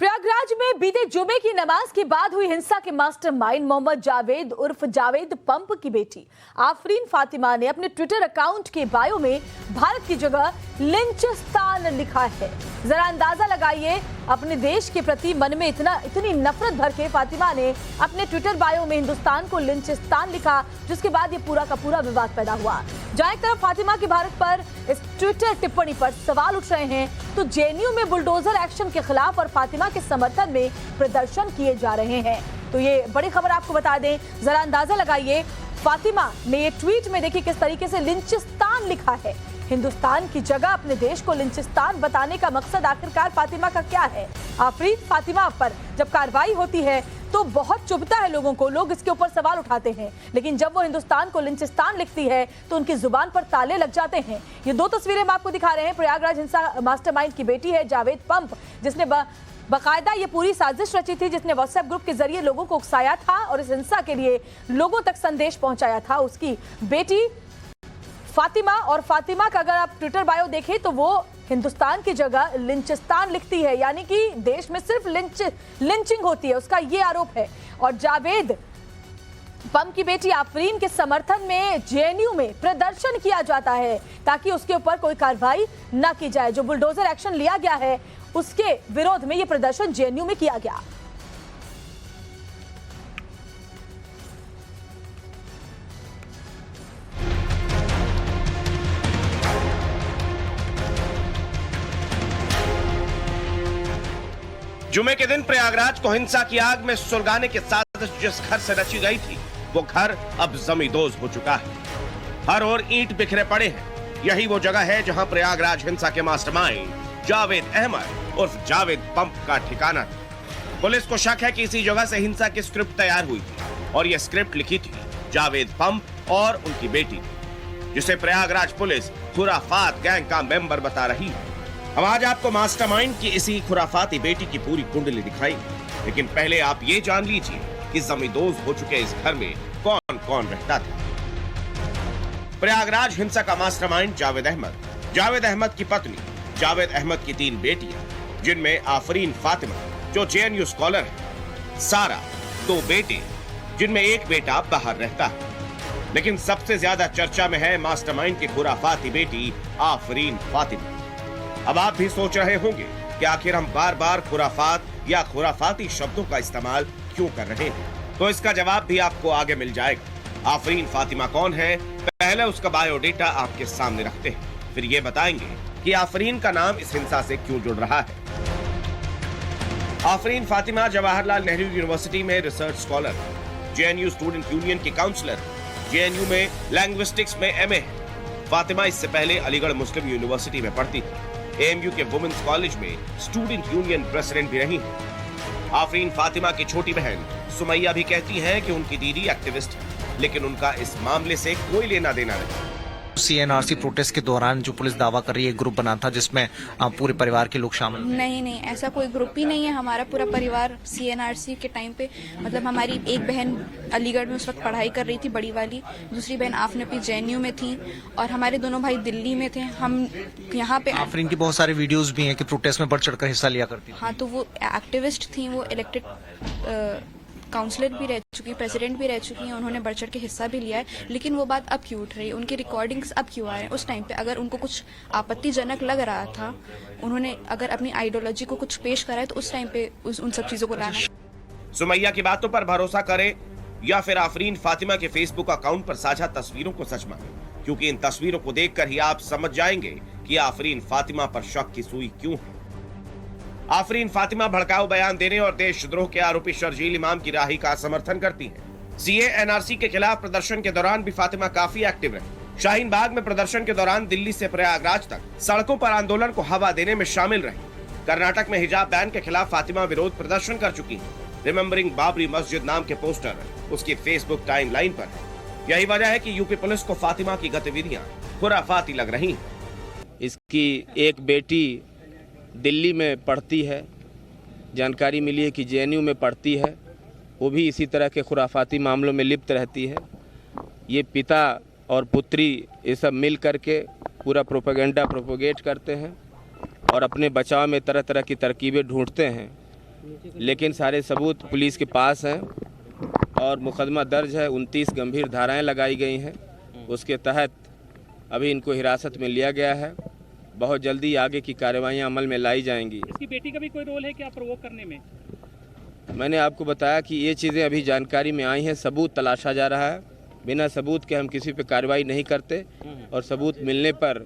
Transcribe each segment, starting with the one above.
प्रयागराज में बीते जुमे की नमाज के बाद हुई हिंसा के मास्टरमाइंड मोहम्मद जावेद उर्फ जावेद पंप की बेटी आफरीन फातिमा ने अपने ट्विटर अकाउंट के बायो में भारत की जगह लिंचिस्तान लिखा है। जरा अंदाजा लगाइए, अपने देश के प्रति मन में इतनी नफरत भर के फातिमा ने अपने ट्विटर बायो में हिंदुस्तान को लिंचिस्तान लिखा, जिसके बाद ये पूरा का पूरा विवाद पैदा हुआ। जहां एक तरफ फातिमा की भारत पर इस ट्विटर टिप्पणी पर सवाल उठ रहे हैं, तो जेएनयू में बुलडोजर एक्शन के खिलाफ और फातिमा के समर्थन में प्रदर्शन किए जा रहे हैं। तो ये बड़ी खबर आपको बता दें, जरा अंदाजा लगाइए, फातिमा ने ये ट्वीट में देखिए किस तरीके से लिंचिस्तान लिखा है। हिंदुस्तान की जगह अपने देश को लिंचिस्तान बताने का मकसद आखिरकार फातिमा का क्या है? आफरीन फातिमा पर जब कार्रवाई होती है तो बहुत चुभता है लोगों को, लोग इसके ऊपर सवाल उठाते हैं, लेकिन जब वो हिंदुस्तान को लिंचिस्तान लिखती है तो उनकी जुबान पर ताले लग जाते हैं। ये दो तस्वीरें हम आपको दिखा रहे हैं। प्रयागराज हिंसा मास्टरमाइंड की बेटी है जावेद पंप, जिसने बकायदा ये पूरी साजिश रची थी, जिसने व्हाट्सएप ग्रुप के जरिए लोगों को उकसाया था और इस हिंसा के लिए लोगों तक संदेश पहुंचाया था। उसकी बेटी फातिमा, और फातिमा का अगर आप ट्विटर बायो देखें तो वो हिंदुस्तान की जगह लिंचिस्तान लिखती है, यानी कि देश में सिर्फ लिंचिंग होती है, उसका ये आरोप है। और जावेद पंप की बेटी आफरीन के समर्थन में जेएनयू में प्रदर्शन किया जाता है ताकि उसके ऊपर कोई कार्रवाई न की जाए। जो बुलडोजर एक्शन लिया गया है उसके विरोध में यह प्रदर्शन जेएनयू में किया गया। जुमे के दिन प्रयागराज को हिंसा की आग में सुलगाने के साजिश जिस घर से रची गई थी, वो घर अब जमींदोज हो चुका है। हर ओर ईंट बिखरे पड़े हैं। यही वो जगह है जहां प्रयागराज हिंसा के मास्टरमाइंड जावेद अहमद उर्फ जावेद पंप का ठिकाना था। पुलिस को शक है कि इसी जगह से हिंसा की स्क्रिप्ट तैयार हुई थी और यह स्क्रिप्ट लिखी थी जावेद पंप और उनकी बेटी, जिसे प्रयागराज पुलिस खुराफात गैंग का मेंबर बता रही है। हम आज आपको मास्टरमाइंड की इसी खुराफाती बेटी की पूरी कुंडली दिखाई, लेकिन पहले आप ये जान लीजिए कि जमींदोज हो चुके इस घर में कौन कौन रहता था। प्रयागराज हिंसा का मास्टरमाइंड जावेद अहमद की पत्नी जावेद अहमद की 3 बेटियां, जिनमें आफरीन फातिमा जो जेएनयू स्कॉलर है, सारा 2 बेटे जिनमें एक बेटा बाहर रहता है। लेकिन सबसे ज्यादा चर्चा में है मास्टरमाइंड की खुराफाती बेटी आफरीन फातिमा। अब आप भी सोच रहे होंगे कि आखिर हम बार बार खुराफात या खुराफाती शब्दों का इस्तेमाल क्यों कर रहे हैं, तो इसका जवाब भी आपको आगे मिल जाएगा। आफरीन फातिमा कौन है, पहले उसका बायोडेटा आपके सामने रखते हैं, फिर ये बताएंगे कि आफरीन का नाम इस हिंसा से क्यों जुड़ रहा है। आफरीन फातिमा जवाहरलाल नेहरू यूनिवर्सिटी में research scholar, JNU student union की काउंसलर, जेएनयू में लैंग्विस्टिक्स में एमए है। फातिमा इससे पहले अलीगढ़ मुस्लिम यूनिवर्सिटी में पढ़ती थी। एएमयू के वुमेन्स कॉलेज में स्टूडेंट यूनियन प्रेसिडेंट भी रही हैं। आफरीन फातिमा की छोटी बहन सुमैया भी कहती हैं कि उनकी दीदी एक्टिविस्ट है, लेकिन उनका इस मामले से कोई लेना देना नहीं। सीएनआरसी प्रोटेस्ट के दौरान जो पुलिस दावा कर रही है ग्रुप बना था जिसमें पूरे परिवार के लोग शामिल। नहीं, ऐसा कोई ग्रुप ही नहीं है। हमारा पूरा परिवार सीएनआरसी के टाइम पे, मतलब हमारी एक बहन अलीगढ़ में उस वक्त पढ़ाई कर रही थी, बड़ी वाली, दूसरी बहन आफनपी जेएनयू में थी और हमारे दोनों भाई दिल्ली में थे। हम यहाँ पे आफरीन की बहुत सारे वीडियोज भी हैं कि प्रोटेस्ट में बढ़ चढ़कर हिस्सा लिया करती थी। हाँ, तो वो एक्टिविस्ट थी, वो इलेक्टेड काउंसलर भी रह चुकी, प्रेसिडेंट भी रह चुकी हैं, उन्होंने बढ़ चढ़ के हिस्सा भी लिया है। लेकिन वो बात अब क्यों उठ रही है, उनकी रिकॉर्डिंग्स अब क्यों आ रहे हैं? उस टाइम पे अगर उनको कुछ आपत्तिजनक लग रहा था, उन्होंने अगर अपनी आइडियोलॉजी को कुछ पेश करा है, तो उस टाइम पे उन सब चीजों को लाना। सुमैया की बातों पर भरोसा करें या फिर आफरीन फातिमा के फेसबुक अकाउंट पर साझा तस्वीरों को सच मानें, क्योंकि इन तस्वीरों को देखकर ही आप समझ जाएंगे कि आफरीन फातिमा पर शक की सुई क्यों है। आफरीन फातिमा भड़काऊ बयान देने और देशद्रोह के आरोपी शर्जील इमाम की राही का समर्थन करती हैं। सीए एनआरसी के खिलाफ प्रदर्शन के दौरान भी फातिमा काफी एक्टिव रही। शाहीन बाग में प्रदर्शन के दौरान दिल्ली से प्रयागराज तक सड़कों पर आंदोलन को हवा देने में शामिल रही। कर्नाटक में हिजाब बैन के खिलाफ फातिमा विरोध प्रदर्शन कर चुकी है। रिमेम्बरिंग बाबरी मस्जिद नाम के पोस्टर उसकी फेसबुक टाइमलाइन पर है। यही वजह है कि यूपी पुलिस को फातिमा की गतिविधियां खुराफाती लग रही हैं। इसकी एक बेटी दिल्ली में पढ़ती है, जानकारी मिली है कि जेएनयू में पढ़ती है, वो भी इसी तरह के खुराफाती मामलों में लिप्त रहती है। ये पिता और पुत्री ये सब मिल करके पूरा प्रोपेगेंडा प्रोपोगेट करते हैं और अपने बचाव में तरह तरह की तरकीबें ढूंढते हैं लेकिन सारे सबूत पुलिस के पास हैं और मुकदमा दर्ज है। 29 गंभीर धाराएं लगाई गई हैं। उसके तहत अभी इनको हिरासत में लिया गया है। बहुत जल्दी आगे की कार्रवाइयां अमल में लाई जाएंगी। इसकी बेटी का भी कोई रोल है क्या प्रोवोक करने में? मैंने आपको बताया कि ये चीज़ें अभी जानकारी में आई हैं। सबूत तलाशा जा रहा है। बिना सबूत के हम किसी पे कार्रवाई नहीं करते और सबूत मिलने पर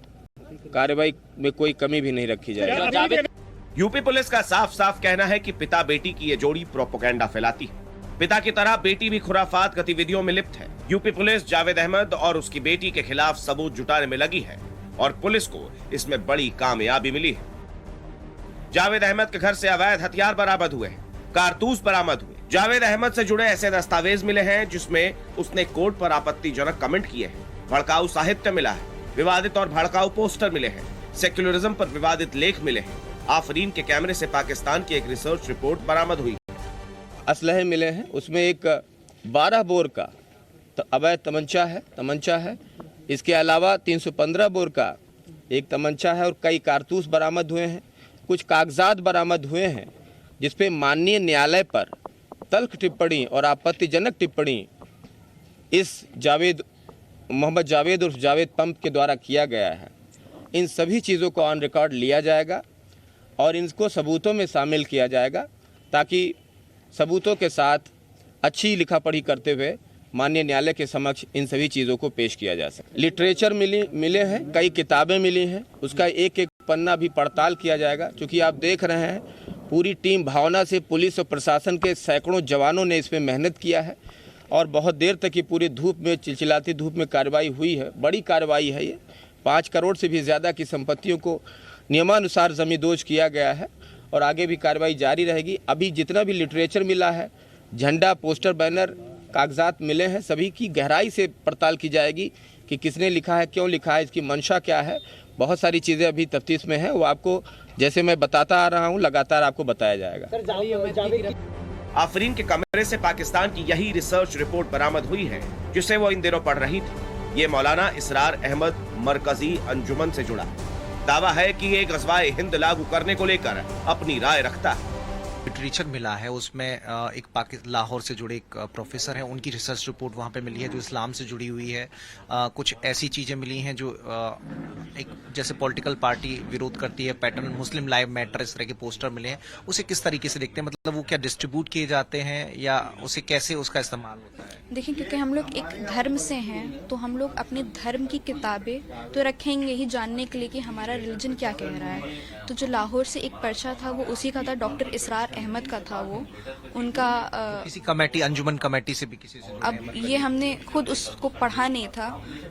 कार्रवाई में कोई कमी भी नहीं रखी जाएगी। यूपी पुलिस का साफ साफ कहना है कि पिता बेटी की ये जोड़ी प्रोपोगंडा फैलाती है। पिता की तरह बेटी भी खुराफात गतिविधियों में लिप्त है। यूपी पुलिस जावेद अहमद और उसकी बेटी के खिलाफ सबूत जुटाने में लगी है और पुलिस को इसमें बड़ी कामयाबी मिली है। जावेद अहमद के घर से अवैध हथियार बरामद हुए हैं, कारतूस बरामद हुए। जावेद अहमद से जुड़े ऐसे दस्तावेज मिले हैं जिसमें उसने कोर्ट पर आपत्तिजनक कमेंट किए हैं। भड़काऊ साहित्य मिला है, विवादित और भड़काऊ पोस्टर मिले हैं, सेक्युलरिज्म पर विवादित लेख मिले हैं। आफरीन के कैमरे से पाकिस्तान की एक रिसर्च रिपोर्ट बरामद हुई। असलहे मिले हैं, उसमें एक 12 बोर का अवैध तमंचा है। इसके अलावा 315 बोर का एक तमंचा है और कई कारतूस बरामद हुए हैं। कुछ कागजात बरामद हुए हैं जिसपे माननीय न्यायालय पर तल्ख टिप्पणी और आपत्तिजनक टिप्पणी इस मोहम्मद जावेद उर्फ जावेद पंप के द्वारा किया गया है। इन सभी चीज़ों को ऑन रिकॉर्ड लिया जाएगा और इनको सबूतों में शामिल किया जाएगा ताकि सबूतों के साथ अच्छी लिखा पढ़ी करते हुए माननीय न्यायालय के समक्ष इन सभी चीज़ों को पेश किया जा सके। लिटरेचर मिले हैं, कई किताबें मिली हैं, उसका एक एक पन्ना भी पड़ताल किया जाएगा। क्योंकि आप देख रहे हैं पूरी टीम भावना से पुलिस और प्रशासन के सैकड़ों जवानों ने इसमें मेहनत किया है और बहुत देर तक ये पूरी धूप में चिलचिलाती धूप में कार्रवाई हुई है। बड़ी कार्रवाई है ये। 5 करोड़ से भी ज़्यादा की संपत्तियों को नियमानुसार जमींदोज किया गया है और आगे भी कार्रवाई जारी रहेगी। अभी जितना भी लिटरेचर मिला है, झंडा, पोस्टर, बैनर, कागजात मिले हैं, सभी की गहराई से पड़ताल की जाएगी कि किसने लिखा है, क्यों लिखा है, इसकी मंशा क्या है। बहुत सारी चीज़ें अभी तफ्तीश में हैं, वो आपको जैसे मैं बताता आ रहा हूँ लगातार आपको बताया जाएगा। आफरीन के कमरे से पाकिस्तान की यही रिसर्च रिपोर्ट बरामद हुई है जिसे वो इन दिनों पढ़ रही थी। ये मौलाना इसरार अहमद मरकजी अंजुमन से जुड़ा दावा है कि ये गज़वाए हिंद लागू करने को लेकर अपनी राय रखता है। लिटरेचर मिला है, उसमें एक लाहौर से जुड़े एक प्रोफेसर हैं, उनकी रिसर्च रिपोर्ट वहाँ पे मिली है जो इस्लाम से जुड़ी हुई है। कुछ ऐसी चीज़ें मिली हैं जो एक जैसे पॉलिटिकल पार्टी विरोध करती है, पैटर्न मुस्लिम लाइव मैटर, इस तरह के पोस्टर मिले हैं। उसे किस तरीके से देखते हैं, मतलब वो क्या डिस्ट्रीब्यूट किए जाते हैं या उसे कैसे उसका इस्तेमाल होता है? देखिए, क्योंकि हम लोग एक धर्म से हैं तो हम लोग अपने धर्म की किताबें तो रखेंगे ही जानने के लिए कि हमारा रिलीजन क्या कह रहा है। तो जो लाहौर से एक पर्चा था वो उसी का था, डॉक्टर इसरार अहमद का था वो। उनका किसी कमेटी, अंजुमन कमेटी से भी किसी से? अब ये हमने खुद उसको पढ़ा नहीं था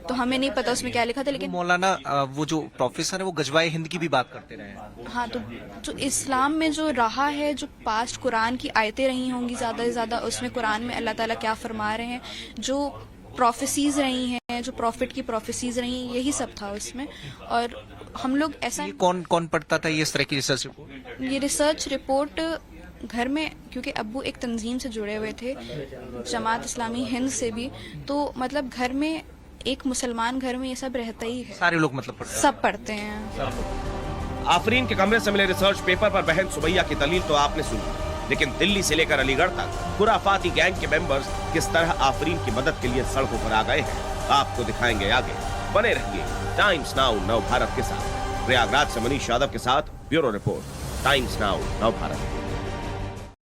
तो हमें नहीं पता उसमें क्या लिखा था। लेकिन मौलाना वो जो प्रोफेसर है वो गजवाए हिंद की भी बात करते रहे हैं। हाँ, तो जो इस्लाम में जो रहा है, जो पास्ट कुरान की आयतें रही होंगी ज़्यादा से ज़्यादा, उसमें कुरान में अल्लाह ताला क्या फरमा रहे हैं, जो प्रोफेसीज रही हैं, जो प्रॉफिट की प्रोफेसीज रही, यही सब था उसमें। और हम लोग ऐसा कौन पढ़ता था ये इस तरह की रिसर्च रिपोर्ट? ये रिसर्च रिपोर्ट घर में, क्योंकि अब्बू एक तंजीम से जुड़े हुए थे, जमात इस्लामी हिंद से भी, तो मतलब घर में एक मुसलमान घर में ये सब रहता ही है। सारे लोग मतलब पढ़ते हैं? सब पढ़ते हैं। आफरीन के कमरे से मिले रिसर्च पेपर पर बहन सुबैया की दलील तो आपने सुनी, लेकिन दिल्ली से लेकर अलीगढ़ तक खुराफाती गैंग के मेंबर्स किस तरह आफरीन की मदद के लिए सड़कों पर आ गए हैं, आपको दिखाएंगे आगे। बने रहिए टाइम्स नाउ नव भारत के साथ। प्रयागराज से मनीष यादव के साथ ब्यूरो रिपोर्ट, टाइम्स नाउ नव भारत।